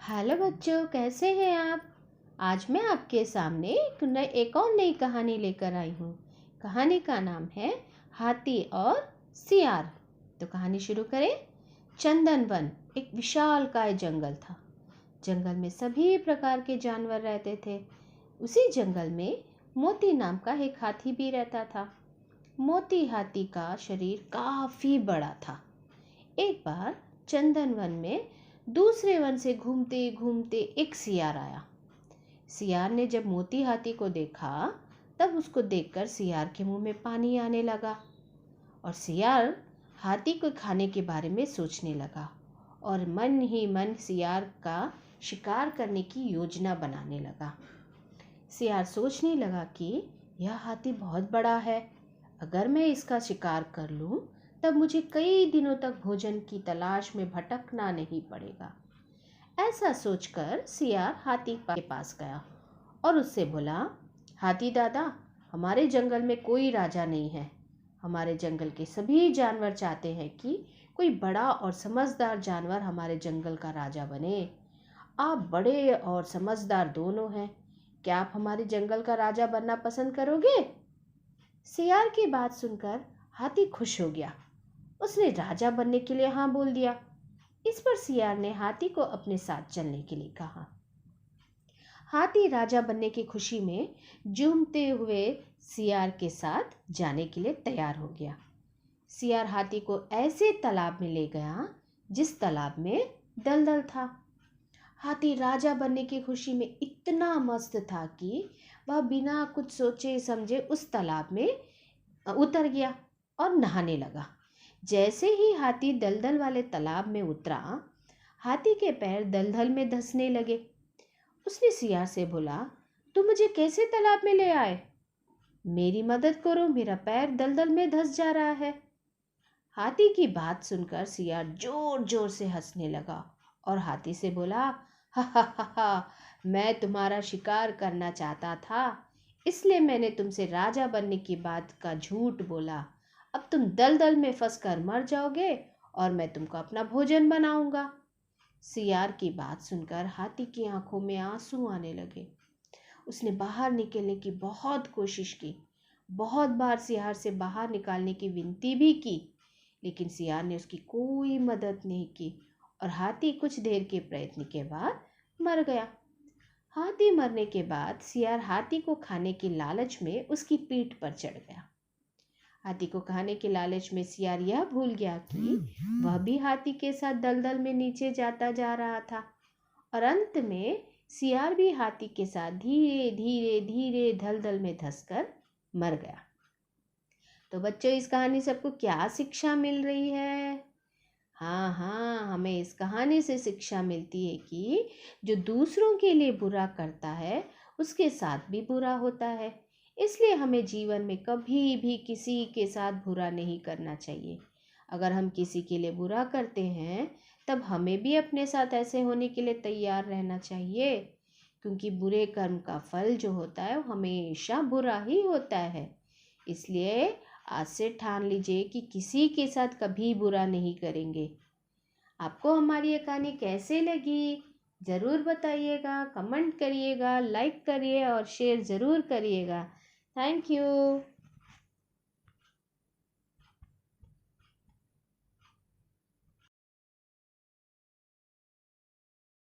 Hello बच्चों, कैसे हैं आप। आज मैं आपके सामने एक और नई कहानी लेकर आई हूँ। कहानी का नाम है हाथी और सियार। तो कहानी शुरू करें। चंदन वन एक विशालकाय जंगल था। जंगल में सभी प्रकार के जानवर रहते थे। उसी जंगल में मोती नाम का एक हाथी भी रहता था। मोती हाथी का शरीर काफी बड़ा था। एक बार चंदन वन में दूसरे वन से घूमते घूमते एक सियार आया। सियार ने जब मोती हाथी को देखा तब उसको देखकर सियार के मुंह में पानी आने लगा और सियार हाथी को खाने के बारे में सोचने लगा और मन ही मन सियार का शिकार करने की योजना बनाने लगा। सियार सोचने लगा कि यह हाथी बहुत बड़ा है, अगर मैं इसका शिकार कर लूं तब मुझे कई दिनों तक भोजन की तलाश में भटकना नहीं पड़ेगा। ऐसा सोचकर सियार हाथी के पास गया और उससे बोला, हाथी दादा, हमारे जंगल में कोई राजा नहीं है। हमारे जंगल के सभी जानवर चाहते हैं कि कोई बड़ा और समझदार जानवर हमारे जंगल का राजा बने। आप बड़े और समझदार दोनों हैं, क्या आप हमारे जंगल का राजा बनना पसंद करोगे। सियार की बात सुनकर हाथी खुश हो गया। उसने राजा बनने के लिए हाँ बोल दिया। इस पर सियार ने हाथी को अपने साथ चलने के लिए कहा। हाथी राजा बनने की खुशी में झूमते हुए सियार के साथ जाने के लिए तैयार हो गया। सियार हाथी को ऐसे तालाब में ले गया जिस तालाब में दलदल था। हाथी राजा बनने की खुशी में इतना मस्त था कि वह बिना कुछ सोचे समझे उस तालाब में उतर गया और नहाने लगा। जैसे ही हाथी दलदल वाले तालाब में उतरा, हाथी के पैर दलदल में धंसने लगे। उसने सियार से बोला, तुम मुझे कैसे तालाब में ले आए? मेरी मदद करो, मेरा पैर दलदल में धंस जा रहा है। हाथी की बात सुनकर सियार जोर जोर से हंसने लगा और हाथी से बोला, हा हा हा हा, मैं तुम्हारा शिकार करना चाहता था, इसलिए मैंने तुमसे राजा बनने की बात का झूठ बोला। अब तुम दलदल में फंसकर मर जाओगे और मैं तुमको अपना भोजन बनाऊंगा। सियार की बात सुनकर हाथी की आंखों में आंसू आने लगे। उसने बाहर निकलने की बहुत कोशिश की, बहुत बार सियार से बाहर निकालने की विनती भी की, लेकिन सियार ने उसकी कोई मदद नहीं की और हाथी कुछ देर के प्रयत्न के बाद मर गया। हाथी मरने के बाद सियार हाथी को खाने की लालच में उसकी पीठ पर चढ़ गया। हाथी को खाने के लालच में सियार यह भूल गया कि वह भी हाथी के साथ दलदल में नीचे जाता जा रहा था और अंत में सियार भी हाथी के साथ धीरे धीरे धीरे दलदल में धंसकर मर गया। तो बच्चों, इस कहानी से आपको क्या शिक्षा मिल रही है? हाँ, हमें इस कहानी से शिक्षा मिलती है कि जो दूसरों के लिए बुरा करता है उसके साथ भी बुरा होता है। इसलिए हमें जीवन में कभी भी किसी के साथ बुरा नहीं करना चाहिए। अगर हम किसी के लिए बुरा करते हैं तब हमें भी अपने साथ ऐसे होने के लिए तैयार रहना चाहिए, क्योंकि बुरे कर्म का फल जो होता है वो हमेशा बुरा ही होता है। इसलिए आज से ठान लीजिए कि किसी के साथ कभी बुरा नहीं करेंगे। आपको हमारी ये कहानी कैसे लगी ज़रूर बताइएगा, कमेंट करिएगा, लाइक करिए और शेयर ज़रूर करिएगा। Thank you.